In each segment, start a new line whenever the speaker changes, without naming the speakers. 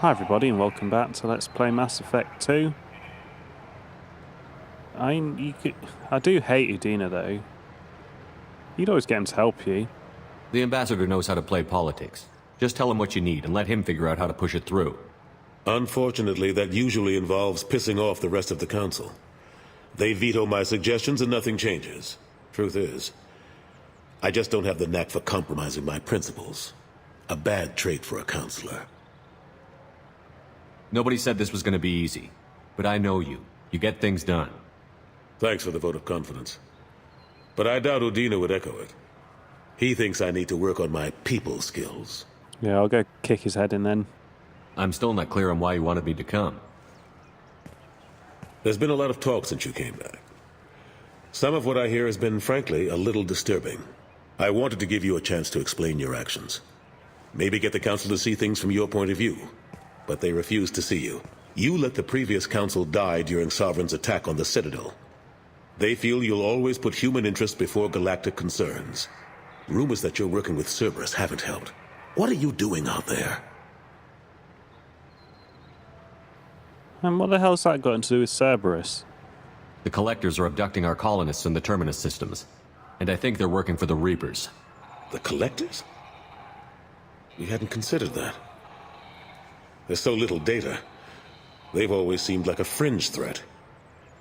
Hi everybody and welcome back to Let's Play Mass Effect 2. I do hate Udina though. You'd always get him to help you.
The ambassador knows how to play politics. Just tell him what you need and let him figure out how to push it through.
Unfortunately, that usually involves pissing off the rest of the council. They veto my suggestions and nothing changes. Truth is, I just don't have the knack for compromising my principles. A bad trait for a counselor.
Nobody said this was going to be easy, but I know you. You get things done.
Thanks for the vote of confidence. But I doubt Udina would echo it. He thinks I need to work on my people skills.
Yeah, I'll go kick his head in then.
I'm still not clear on why you wanted me to come.
There's been a lot of talk since you came back. Some of what I hear has been, frankly, a little disturbing. I wanted to give you a chance to explain your actions. Maybe get the council to see things from your point of view. But they refuse to see you. You let the previous council die during Sovereign's attack on the Citadel. They feel you'll always put human interest before galactic concerns. Rumors that you're working with Cerberus haven't helped. What are you doing out there?
And what the hell's that got to do with Cerberus?
The Collectors are abducting our colonists in the Terminus systems. And I think they're working for the Reapers.
The Collectors? We hadn't considered that. There's so little data. They've always seemed like a fringe threat.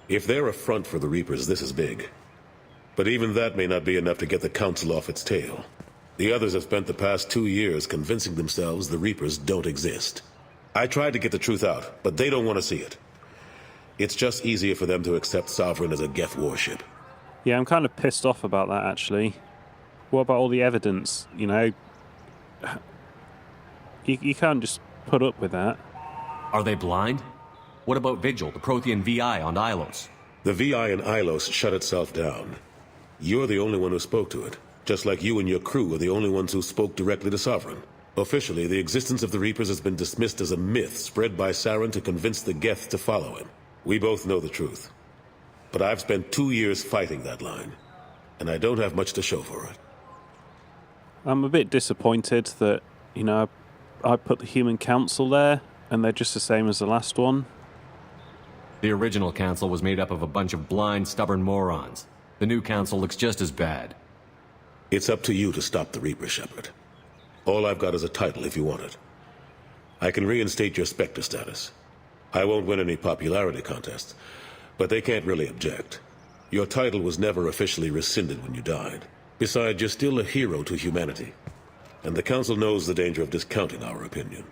If they're a front for the Reapers, this is big. But even that may not be enough to get the Council off its tail. The others have spent the past 2 years convincing themselves the Reapers don't exist. I tried to get the truth out, but they don't want to see it. It's just easier for them to accept Sovereign as a Geth warship.
Yeah, I'm kind of pissed off about that actually. What about all the evidence, you know? You can't just put up with that.
Are they blind? What about Vigil, the Prothean VI on Ilos?
The VI in Ilos shut itself down. You're the only one who spoke to it, just like you and your crew are the only ones who spoke directly to Sovereign. Officially, the existence of the Reapers has been dismissed as a myth spread by Saren to convince the Geth to follow him. We both know the truth. But I've spent 2 years fighting that line, and I don't have much to show for it.
I'm a bit disappointed that, you know, I put the Human Council there, and they're just the same as the last one.
The original council was made up of a bunch of blind, stubborn morons. The new council looks just as bad.
It's up to you to stop the Reaper, Shepard. All I've got is a title if you want it. I can reinstate your Spectre status. I won't win any popularity contests, but they can't really object. Your title was never officially rescinded when you died. Besides, you're still a hero to humanity. And the Council knows the danger of discounting our opinion.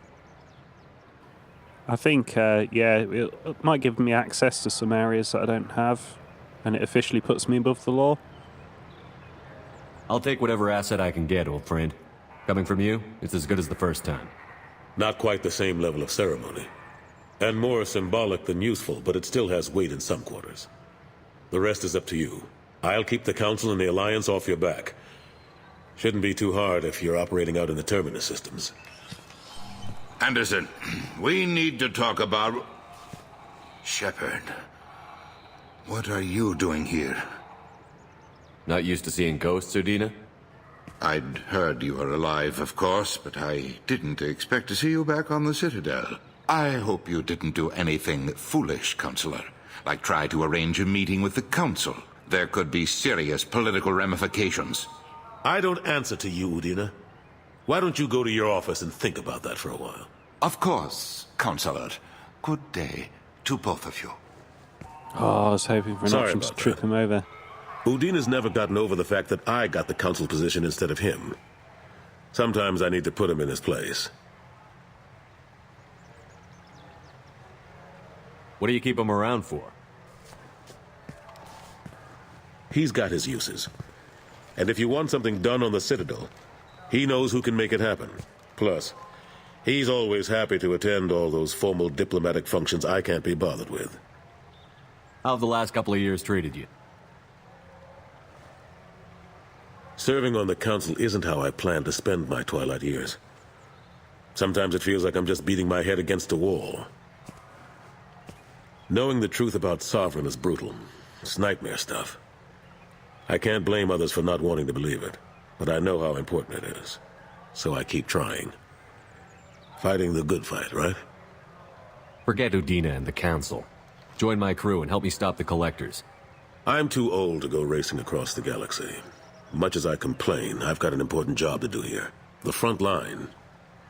I think, yeah, it might give me access to some areas that I don't have, and it officially puts me above the law.
I'll take whatever asset I can get, old friend. Coming from you, it's as good as the first time.
Not quite the same level of ceremony. And more symbolic than useful, but it still has weight in some quarters. The rest is up to you. I'll keep the Council and the Alliance off your back. Shouldn't be too hard if you're operating out in the Terminus systems.
Anderson, we need to talk about... Shepard. What are you doing here?
Not used to seeing ghosts, Udina?
I'd heard you were alive, of course, but I didn't expect to see you back on the Citadel. I hope you didn't do anything foolish, Counselor, like try to arrange a meeting with the Council. There could be serious political ramifications.
I don't answer to you, Udina. Why don't you go to your office and think about that for a while?
Of course, Counselor. Good day to both of you.
Oh, I was hoping for an
Sorry
option to
about
trip
that.
him over.
Udina's never gotten over the fact that I got the Council position instead of him. Sometimes I need to put him in his place.
What do you keep him around for?
He's got his uses. And if you want something done on the Citadel, he knows who can make it happen. Plus, he's always happy to attend all those formal diplomatic functions I can't be bothered with.
How have the last couple of years treated you?
Serving on the Council isn't how I plan to spend my twilight years. Sometimes it feels like I'm just beating my head against a wall. Knowing the truth about Sovereign is brutal. It's nightmare stuff. I can't blame others for not wanting to believe it, but I know how important it is. So I keep trying. Fighting the good fight, right?
Forget Udina and the Council. Join my crew and help me stop the Collectors.
I'm too old to go racing across the galaxy. Much as I complain, I've got an important job to do here. The front line.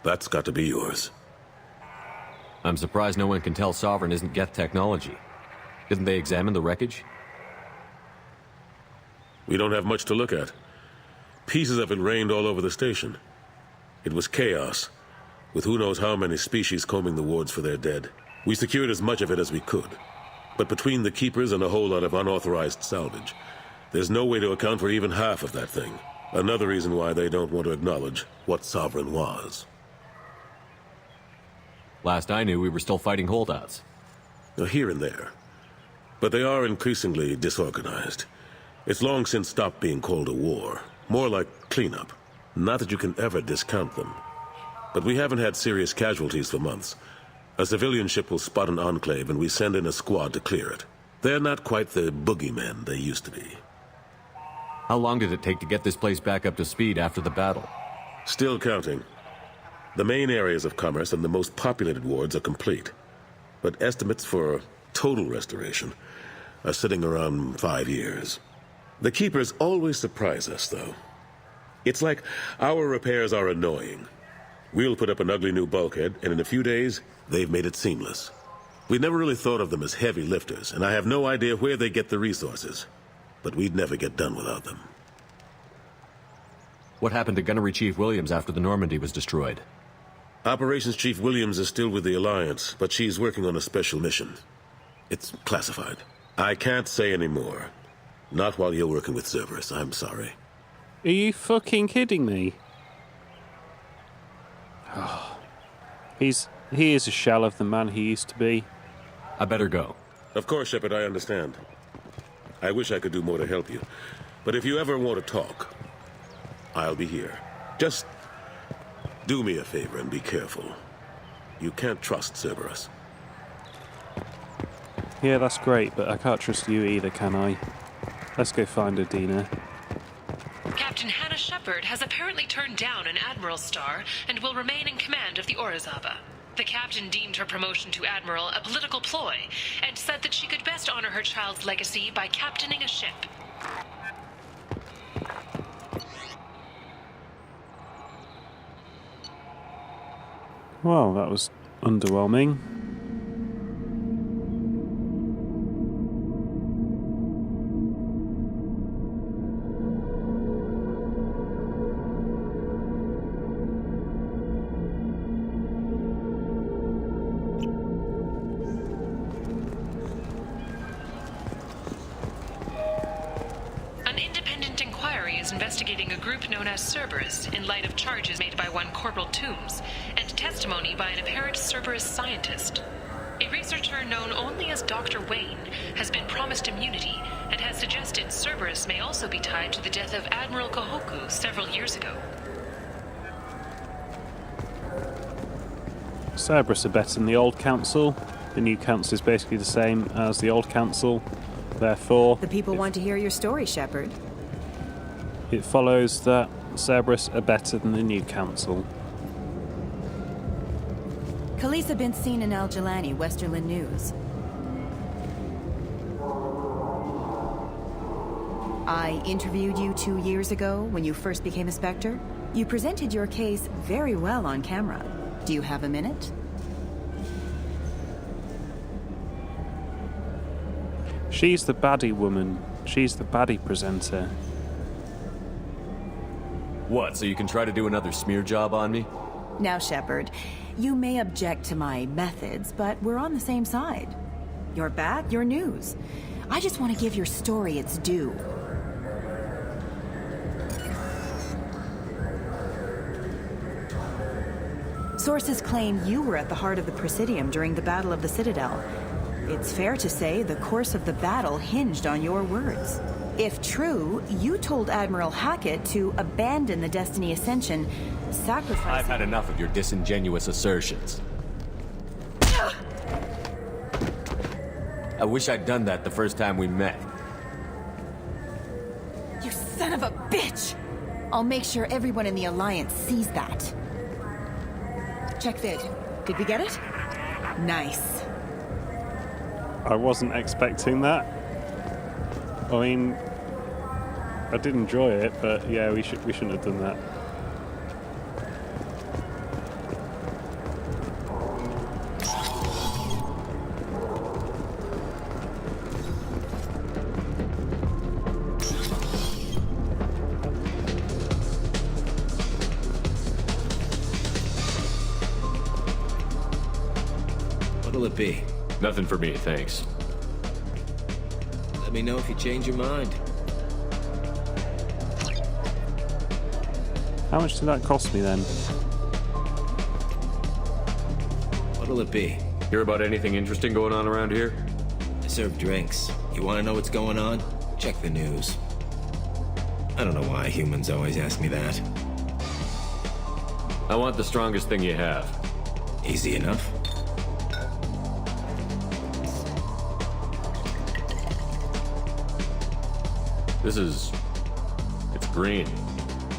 That's got to be yours.
I'm surprised no one can tell Sovereign isn't Geth technology. Didn't they examine the wreckage?
We don't have much to look at. Pieces of it rained all over the station. It was chaos, with who knows how many species combing the wards for their dead. We secured as much of it as we could. But between the Keepers and a whole lot of unauthorized salvage, there's no way to account for even half of that thing. Another reason why they don't want to acknowledge what Sovereign was.
Last I knew, we were still fighting holdouts.
Now, here and there. But they are increasingly disorganized. It's long since stopped being called a war. More like cleanup. Not that you can ever discount them. But we haven't had serious casualties for months. A civilian ship will spot an enclave and we send in a squad to clear it. They're not quite the boogeymen they used to be.
How long did it take to get this place back up to speed after the battle?
Still counting. The main areas of commerce and the most populated wards are complete. But estimates for total restoration are sitting around 5 years. The Keepers always surprise us, though. It's like our repairs are annoying. We'll put up an ugly new bulkhead, and in a few days, they've made it seamless. We never really thought of them as heavy lifters, and I have no idea where they get the resources. But we'd never get done without them.
What happened to Gunnery Chief Williams after the Normandy was destroyed?
Operations Chief Williams is still with the Alliance, but she's working on a special mission. It's classified. I can't say any more. Not while you're working with Cerberus, I'm sorry.
Are you fucking kidding me? Oh, he is a shell of the man he used to be.
I better go.
Of course, Shepard, I understand. I wish I could do more to help you. But if you ever want to talk, I'll be here. Just do me a favor and be careful. You can't trust Cerberus.
Yeah, that's great, but I can't trust you either, can I? Let's go find Adina.
Captain Hannah Shepard has apparently turned down an Admiral's star and will remain in command of the Orizaba. The captain deemed her promotion to Admiral a political ploy and said that she could best honor her child's legacy by captaining a ship.
Well, that was underwhelming.
Investigating a group known as Cerberus in light of charges made by one Corporal Toombs and testimony by an apparent Cerberus scientist. A researcher known only as Dr. Wayne has been promised immunity and has suggested Cerberus may also be tied to the death of Admiral Kahoku several years ago.
Cerberus are better than the old council. The new council is basically the same as the old council. Therefore,
The people want to hear your story, Shepard.
it follows that Cerberus are better than the new council.
Khaleesa been seen in Al Jelani, Westerland News. I interviewed you 2 years ago when you first became a Spectre. You presented your case very well on camera. Do you have a minute?
She's the baddie woman. She's the baddie presenter.
What, so you can try to do another smear job on me?
Now, Shepard, you may object to my methods, but we're on the same side. You're back, your news. I just want to give your story its due. Sources claim you were at the heart of the Presidium during the Battle of the Citadel. It's fair to say the course of the battle hinged on your words. If true, you told Admiral Hackett to abandon the Destiny Ascension, sacrificing...
I've had enough of your disingenuous assertions. I wish I'd done that the first time we met.
You son of a bitch! I'll make sure everyone in the Alliance sees that. Check vid. Did we get it? Nice.
I wasn't expecting that. I mean, I did enjoy it, but yeah, we shouldn't have done that.
What'll it be?
Nothing for me, thanks.
Let me know if you change your mind.
How much did that cost me then?
What'll it be?
Hear about anything interesting going on around here?
I serve drinks. You want to know what's going on? Check the news. I don't know why humans always ask me that.
I want the strongest thing you have.
Easy enough.
It's green.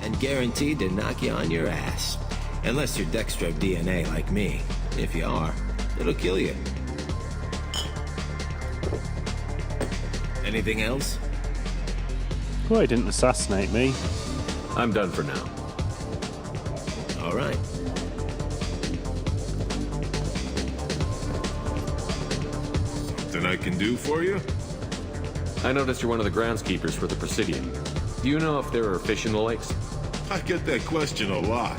And guaranteed to knock you on your ass. Unless you're dextro DNA like me. If you are, it'll kill you. Anything else?
Well, he didn't assassinate me.
I'm done for now.
All right.
Something I can do for you?
I noticed you're one of the groundskeepers for the Presidium. Do you know if there are fish in the lakes?
I get that question a lot.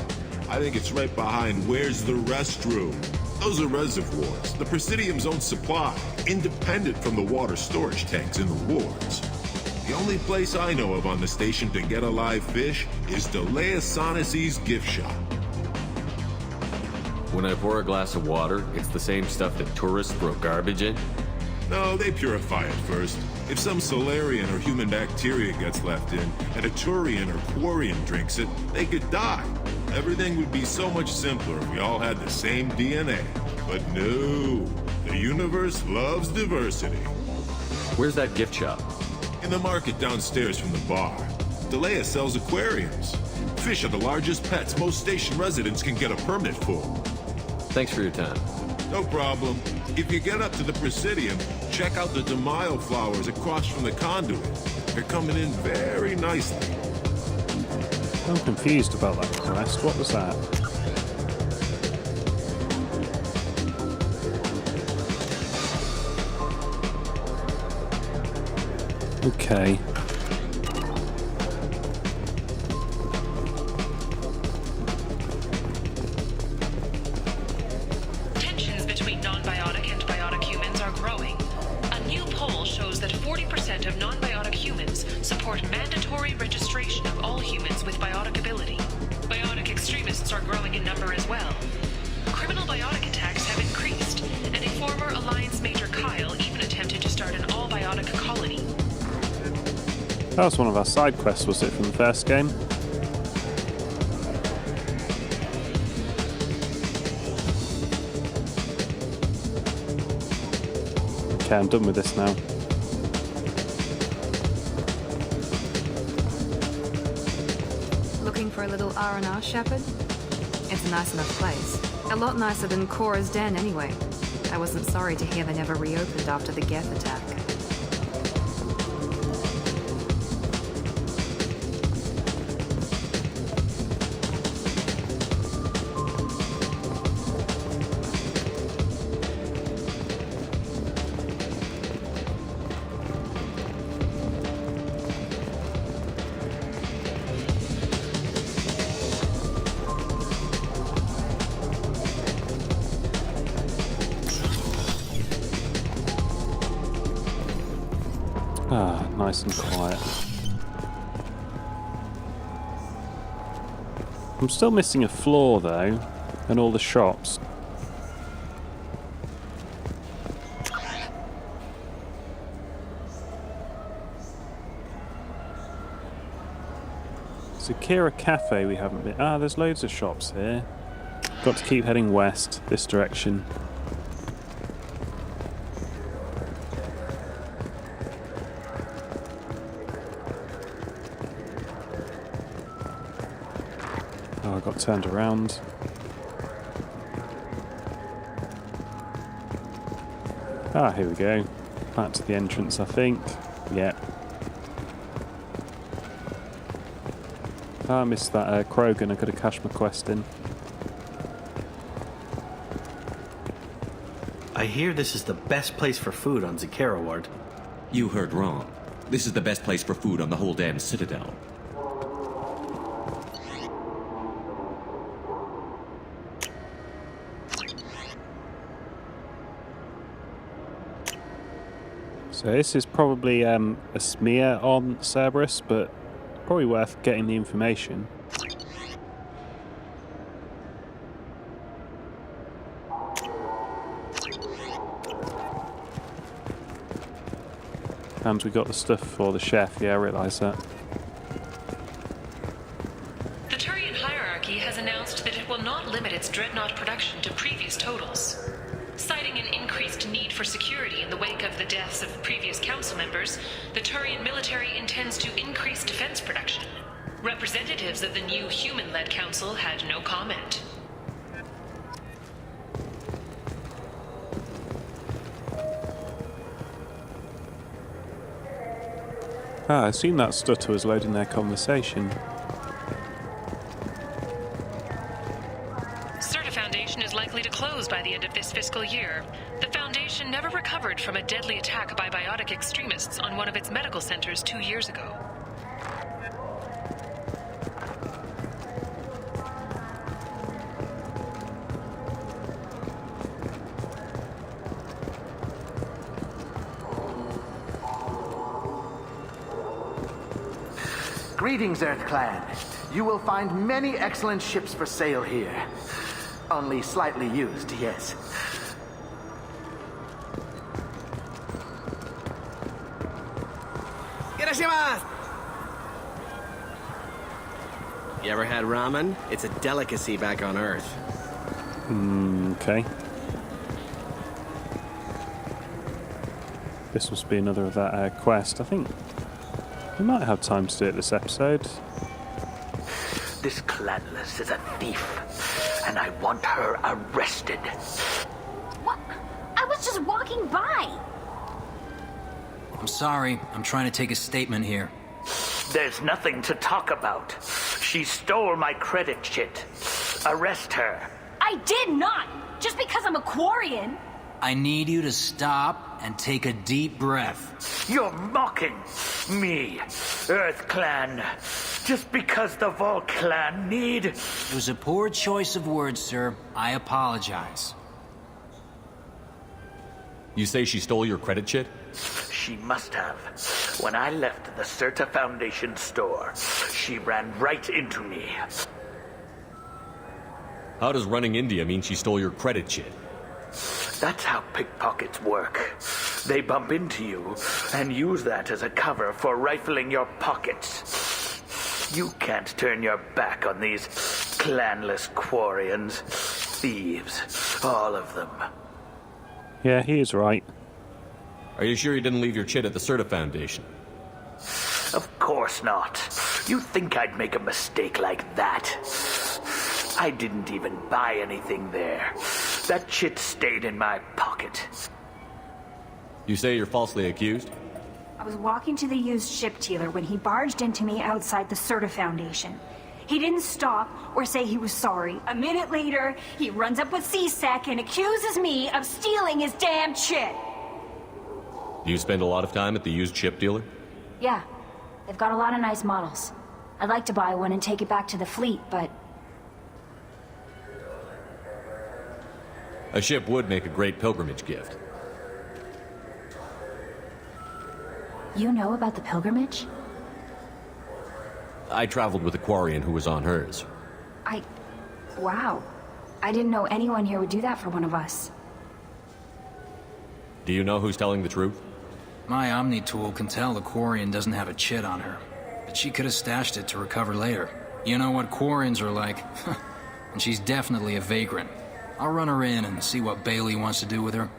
I think it's right behind where's the restroom. Those are reservoirs, the Presidium's own supply, independent from the water storage tanks in the wards. The only place I know of on the station to get a live fish is Delea Sonesi's gift shop.
When I pour a glass of water, it's the same stuff that tourists throw garbage in?
No, they purify it first. If some Solarian or human bacteria gets left in, and a Turian or Quarian drinks it, they could die. Everything would be so much simpler if we all had the same DNA. But no, the universe loves diversity.
Where's that gift shop?
In the market downstairs from the bar, Delea sells aquariums. Fish are the largest pets most station residents can get a permit for.
Thanks for your time.
No problem. If you get up to the Presidium, check out the DeMaio flowers across from the conduit. They're coming in very nicely.
I'm confused about that quest. What was that? Okay.
Tensions between non-biotic and biotic humans are growing. A new poll shows that 40% of non-biotic humans support mandatory registration of all humans with biotic ability. Biotic extremists are growing in number as well. Criminal biotic attacks have increased, and a former Alliance Major Kyle even attempted to start an all-biotic colony.
That was one of our side quests, was it, from the first game? Okay, I'm done with this now.
Looking for a little R&R, Shepard? It's a nice enough place. A lot nicer than Cora's den, anyway. I wasn't sorry to hear they never reopened after the Geth attack.
Ah, nice and quiet. I'm still missing a floor though, and all the shops. Zakira Cafe we haven't been. Ah, there's loads of shops here. Got to keep heading west, this direction. Oh, I got turned around. Ah, here we go. Back to the entrance, I think. Yeah. I missed that Krogan. I could have cashed my quest in.
I hear this is the best place for food on Zakera Ward.
You heard wrong. This is the best place for food on the whole damn Citadel.
So this is probably a smear on Cerberus, but probably worth getting the information. And we got the stuff for the chef, yeah, I realise that.
The Turian hierarchy has announced that it will not limit its dreadnought production to previous totals. Citing an increased need for security in the wake of the deaths of previous council members, the Turian military intends to increase defense production. Representatives of the new human-led council had no comment.
Ah, I assume that stutter was loading their conversation.
Certa Foundation is likely to close by the end of this fiscal year. The Foundation never recovered from a deadly attack by biotic extremists on one of its medical centers 2 years ago.
Greetings, Earth Clan. You will find many excellent ships for sale here. Only slightly used, yes.
You ever had ramen? It's a delicacy back on Earth.
Okay. This must be another of that quest. I think we might have time to do it this episode.
This Clanless is a thief, and I want her arrested.
What? I was just walking by.
I'm sorry. I'm trying to take a statement here.
There's nothing to talk about. She stole my credit chit. Arrest her.
I did not. Just because I'm a Quarian.
I need you to stop and take a deep breath.
You're mocking me, Earth Clan. Just because the Vol Clan need...
It was a poor choice of words, sir. I apologize.
You say she stole your credit chit?
She must have. When I left the Certa Foundation store, she ran right into me.
How does running India mean she stole your credit chit?
That's how pickpockets work. They bump into you and use that as a cover for rifling your pockets. You can't turn your back on these clanless Quarians. Thieves, all of them.
Yeah, he is right.
Are you sure you didn't leave your chit at the Certa Foundation?
Of course not. You think I'd make a mistake like that? I didn't even buy anything there. That chit stayed in my pocket.
You say you're falsely accused?
I was walking to the used ship dealer when he barged into me outside the Certa Foundation. He didn't stop or say he was sorry. A minute later, he runs up with C-Sec and accuses me of stealing his damn chit.
Do you spend a lot of time at the used ship dealer?
Yeah, they've got a lot of nice models. I'd like to buy one and take it back to the fleet, but...
A ship would make a great pilgrimage gift.
You know about the pilgrimage?
I traveled with a Quarian who was on hers.
Wow. I didn't know anyone here would do that for one of us.
Do you know who's telling the truth?
My Omni tool can tell the Quarian doesn't have a chit on her, but she could have stashed it to recover later. You know what Quarians are like. And she's definitely a vagrant. I'll run her in and see what Bailey wants to do with her.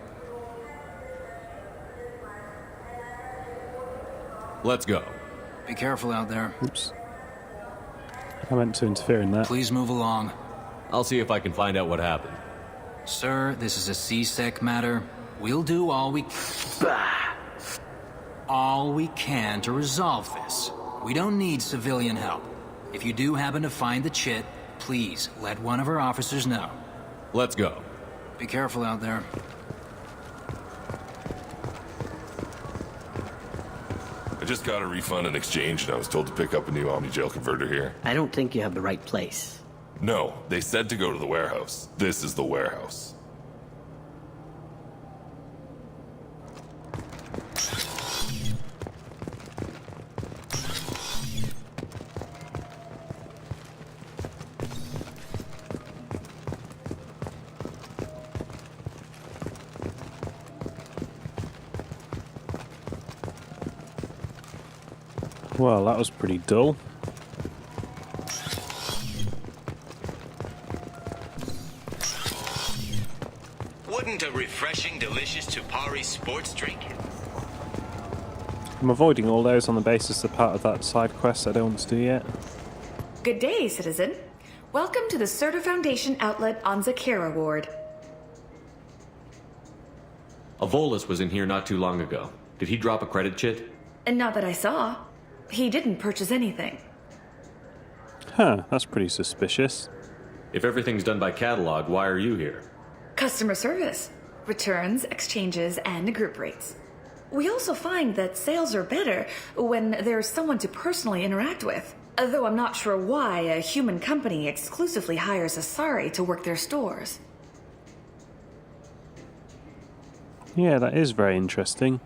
Let's go.
Be careful out there.
Oops. I meant to interfere in that.
Please move along.
I'll see if I can find out what happened.
Sir, this is a C-Sec matter. We'll do all we can to resolve this. We don't need civilian help. If you do happen to find the chit, please let one of our officers know.
Let's go.
Be careful out there.
I just got a refund in exchange, and I was told to pick up a new Omni-Gel converter here.
I don't think you have the right place.
No, they said to go to the warehouse. This is the warehouse.
Well, that was pretty dull.
Wouldn't a refreshing, delicious Tupari sports drink?
I'm avoiding all those on the basis they're part of that side quest I don't want to do yet.
Good day, citizen. Welcome to the Serta Foundation outlet on Zakera Ward.
Avolis was in here not too long ago. Did he drop a credit chit?
And not that I saw. He didn't purchase anything.
Huh, that's pretty suspicious.
If everything's done by catalog, why are you here?
Customer service. Returns, exchanges, and group rates. We also find that sales are better when there's someone to personally interact with. Though I'm not sure why a human company exclusively hires Asari to work their stores.
Yeah, that is very interesting.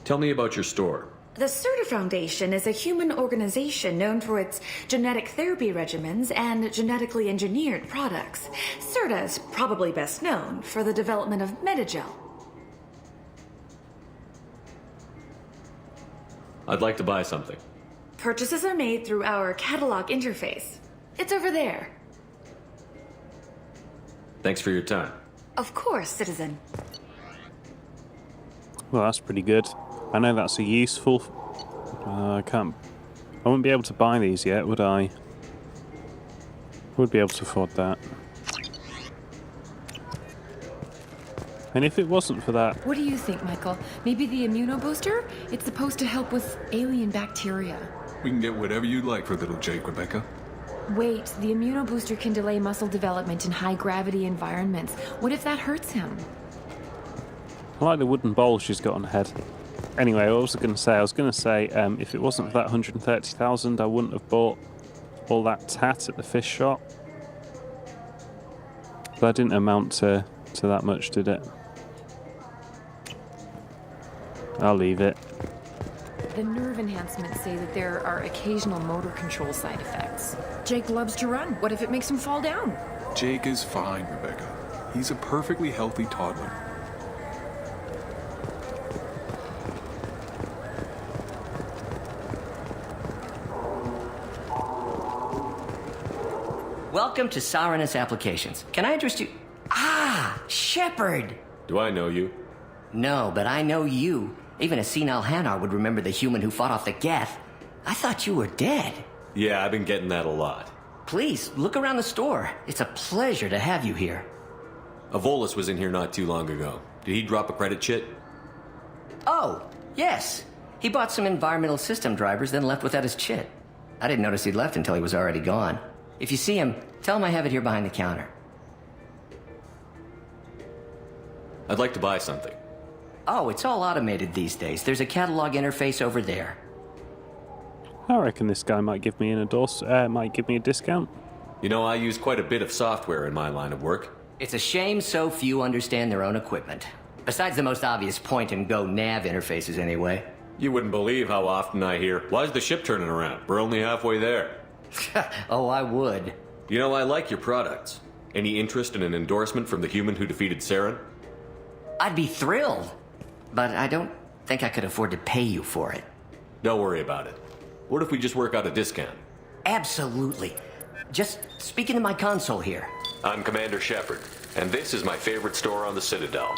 Tell me about your store.
The Serta Foundation is a human organization known for its genetic therapy regimens and genetically engineered products. Serta is probably best known for the development of Metagel.
I'd like to buy something.
Purchases are made through our catalog interface. It's over there.
Thanks for your time.
Of course, citizen.
Well, that's pretty good. I know that's a useful... I wouldn't be able to buy these yet, would I? Would be able to afford that. And if it wasn't for that...
What do you think, Michael? Maybe the immunobooster? It's supposed to help with alien bacteria.
We can get whatever you'd like for little Jake, Rebecca.
Wait, the immunobooster can delay muscle development in high-gravity environments. What if that hurts him?
I like the wooden bowl she's got on her head. Anyway, what was I going to say? I was going to say, if it wasn't for that 130,000, I wouldn't have bought all that tat at the fish shop. But that didn't amount to that much, did it? I'll leave it.
The nerve enhancements say that there are occasional motor control side effects. Jake loves to run. What if it makes him fall down?
Jake is fine, Rebecca. He's a perfectly healthy toddler.
Welcome to Saranus Applications. Can I interest you? Ah, Shepard!
Do I know you?
No, but I know you. Even a senile Hanar would remember the human who fought off the Geth. I thought you were dead.
Yeah, I've been getting that a lot.
Please, look around the store. It's a pleasure to have you here.
Avolis was in here not too long ago. Did he drop a credit chit?
Oh, yes. He bought some environmental system drivers, then left without his chit. I didn't notice he'd left until he was already gone. If you see him, tell him I have it here behind the counter.
I'd like to buy something.
Oh, it's all automated these days. There's a catalog interface over there.
I reckon this guy might give me might give me a discount.
You know, I use quite a bit of software in my line of work.
It's a shame so few understand their own equipment. Besides the most obvious point-and-go nav interfaces, anyway.
You wouldn't believe how often I hear, "Why's the ship turning around? We're only halfway there."
Oh, I would.
You know, I like your products. Any interest in an endorsement from the human who defeated Saren?
I'd be thrilled. But I don't think I could afford to pay you for it.
Don't worry about it. What if we just work out a discount?
Absolutely. Just speak into my console here.
I'm Commander Shepard, and this is my favorite store on the Citadel.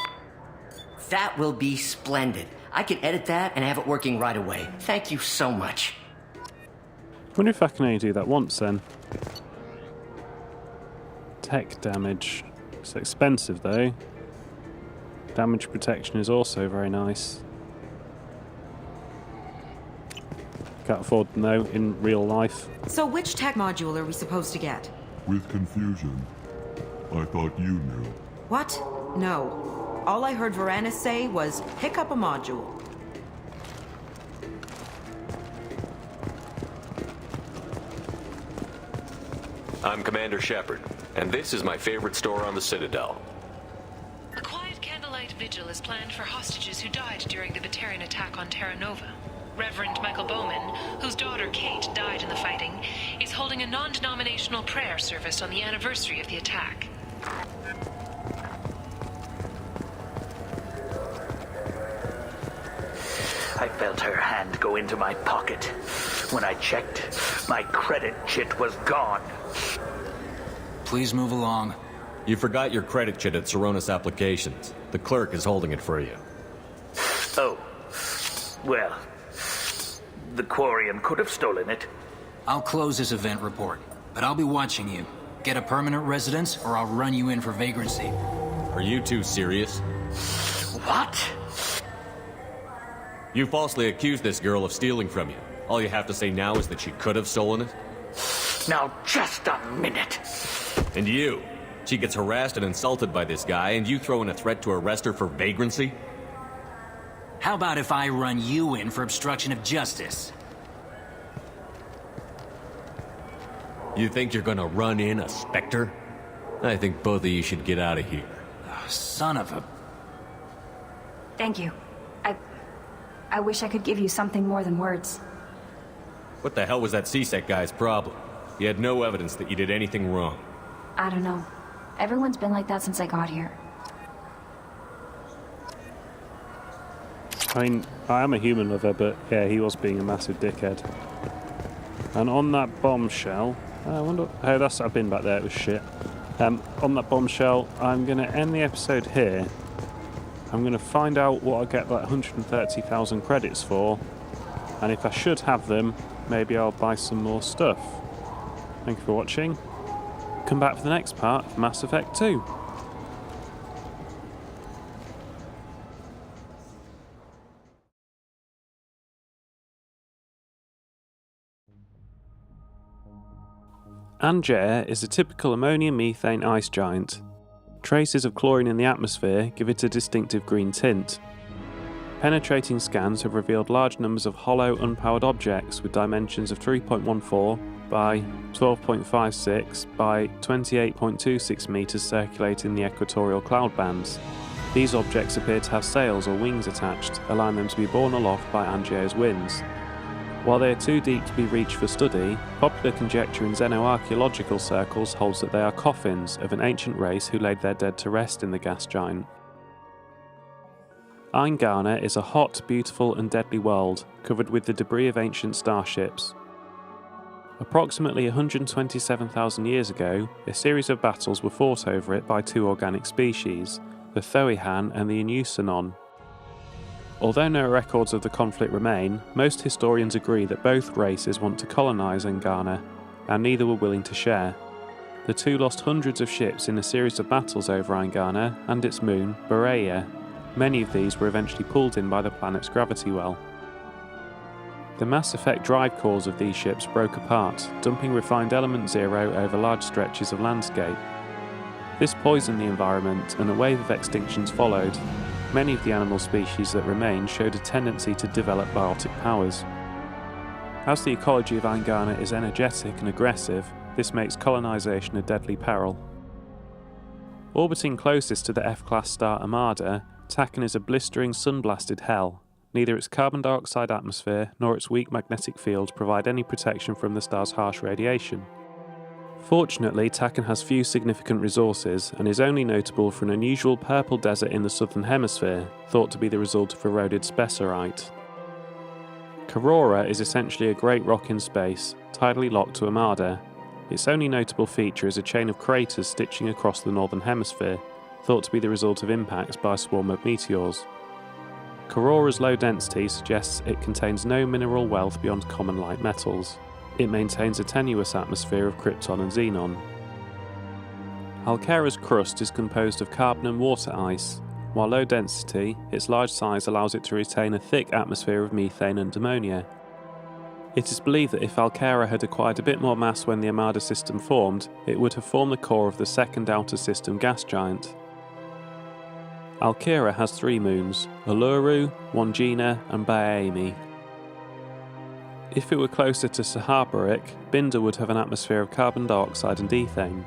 That will be splendid. I can edit that and have it working right away. Thank you so much.
I wonder if I can only do that once then. Tech damage. It's expensive though. Damage protection is also very nice. Can't afford to know in real life.
So which tech module are we supposed to get?
With confusion. I thought you knew.
What? No. All I heard Varanus say was, pick up a module.
I'm Commander Shepard, and this is my favorite store on the Citadel.
A quiet candlelight vigil is planned for hostages who died during the Batarian attack on Terra Nova. Reverend Michael Bowman, whose daughter Kate died in the fighting, is holding a non-denominational prayer service on the anniversary of the attack.
I felt her hand go into my pocket. When I checked, my credit chit was gone.
Please move along.
You forgot your credit chit at Seronis Applications. The clerk is holding it for you.
Oh. Well, the Quarian could have stolen it.
I'll close this event report, but I'll be watching you. Get a permanent residence, or I'll run you in for vagrancy.
Are you two serious?
What?
You falsely accused this girl of stealing from you. All you have to say now is that she could have stolen it?
Now, just a minute.
And you? She gets harassed and insulted by this guy, and you throw in a threat to arrest her for vagrancy?
How about if I run you in for obstruction of justice?
You think you're gonna run in a Spectre? I think both of you should get out of here.
Oh, son of a...
Thank you. I wish I could give you something more than words.
What the hell was that CSEC guy's problem? He had no evidence that you did anything wrong.
I don't know. Everyone's been like that since I got here.
I mean, I am a human lover, but yeah, he was being a massive dickhead. And on that bombshell, I wonder... Oh, I've been back there, it was shit. On that bombshell, I'm going to end the episode here. I'm going to find out what I get that 130,000 credits for, and if I should have them, maybe I'll buy some more stuff. Thank you for watching. Come back for the next part of Mass Effect 2. Angair is a typical ammonia-methane ice giant. Traces of chlorine in the atmosphere give it a distinctive green tint. Penetrating scans have revealed large numbers of hollow, unpowered objects with dimensions of 3.14 by 12.56 by 28.26 meters circulating the equatorial cloud bands. These objects appear to have sails or wings attached, allowing them to be borne aloft by Angair's winds. While they are too deep to be reached for study, popular conjecture in xenoarchaeological circles holds that they are coffins of an ancient race who laid their dead to rest in the gas giant. Eingana is a hot, beautiful and deadly world, covered with the debris of ancient starships. Approximately 127,000 years ago, a series of battles were fought over it by two organic species, the Thoihan and the Inusanon. Although no records of the conflict remain, most historians agree that both races want to colonise Eingana, and neither were willing to share. The two lost hundreds of ships in a series of battles over Eingana and its moon, Berea. Many of these were eventually pulled in by the planet's gravity well. The Mass Effect drive cores of these ships broke apart, dumping refined element zero over large stretches of landscape. This poisoned the environment, and a wave of extinctions followed. Many of the animal species that remained showed a tendency to develop biotic powers. As the ecology of Eingana is energetic and aggressive, this makes colonisation a deadly peril. Orbiting closest to the F-class star Armada, Taken is a blistering, sun-blasted hell. Neither its carbon dioxide atmosphere nor its weak magnetic field provide any protection from the star's harsh radiation. Fortunately, Taken has few significant resources and is only notable for an unusual purple desert in the southern hemisphere, thought to be the result of eroded spessarite. Karora is essentially a great rock in space, tidally locked to Armada. Its only notable feature is a chain of craters stitching across the northern hemisphere, thought to be the result of impacts by a swarm of meteors. Karora's low density suggests it contains no mineral wealth beyond common light metals. It maintains a tenuous atmosphere of krypton and xenon. Alkera's crust is composed of carbon and water ice. While low density, its large size allows it to retain a thick atmosphere of methane and ammonia. It is believed that if Alkera had acquired a bit more mass when the Armada system formed, it would have formed the core of the second outer system gas giant. Alkera has 3 moons, Uluru, Wandjina and Baaemi. If it were closer to Sahabarik, Binder would have an atmosphere of carbon dioxide and ethane.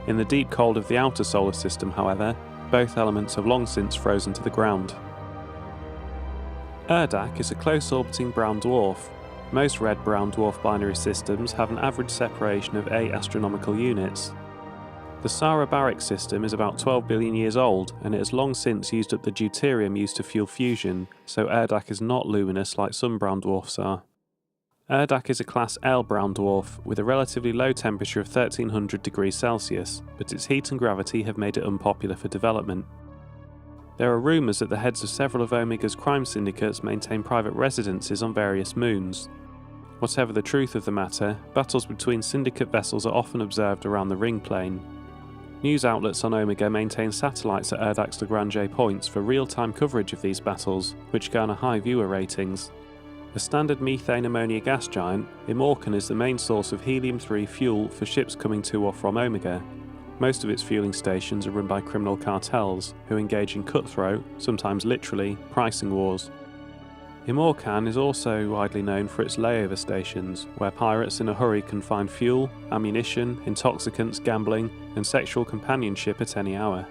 In the deep cold of the outer solar system, however, both elements have long since frozen to the ground. Urdak is a close-orbiting brown dwarf. Most red-brown dwarf binary systems have an average separation of 8 astronomical units. The Sahabarik system is about 12 billion years old, and it has long since used up the deuterium used to fuel fusion, so Urdak is not luminous like some brown dwarfs are. Urdak is a Class L brown dwarf, with a relatively low temperature of 1300 degrees Celsius, but its heat and gravity have made it unpopular for development. There are rumours that the heads of several of Omega's crime syndicates maintain private residences on various moons. Whatever the truth of the matter, battles between syndicate vessels are often observed around the ring plane. News outlets on Omega maintain satellites at Urdak's Lagrange points for real-time coverage of these battles, which garner high viewer ratings. A standard methane-ammonia gas giant, Imorcan is the main source of helium-3 fuel for ships coming to or from Omega. Most of its fueling stations are run by criminal cartels, who engage in cutthroat, sometimes literally, pricing wars. Imorcan is also widely known for its layover stations, where pirates in a hurry can find fuel, ammunition, intoxicants, gambling, and sexual companionship at any hour.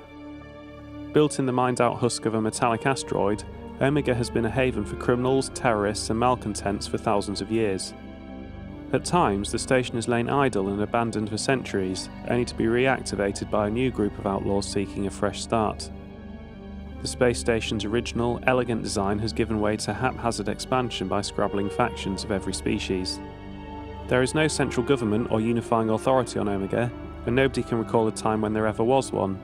Built in the mined-out husk of a metallic asteroid, Omega has been a haven for criminals, terrorists, and malcontents for thousands of years. At times, the station has lain idle and abandoned for centuries, only to be reactivated by a new group of outlaws seeking a fresh start. The space station's original, elegant design has given way to haphazard expansion by scrabbling factions of every species. There is no central government or unifying authority on Omega, and nobody can recall a time when there ever was one.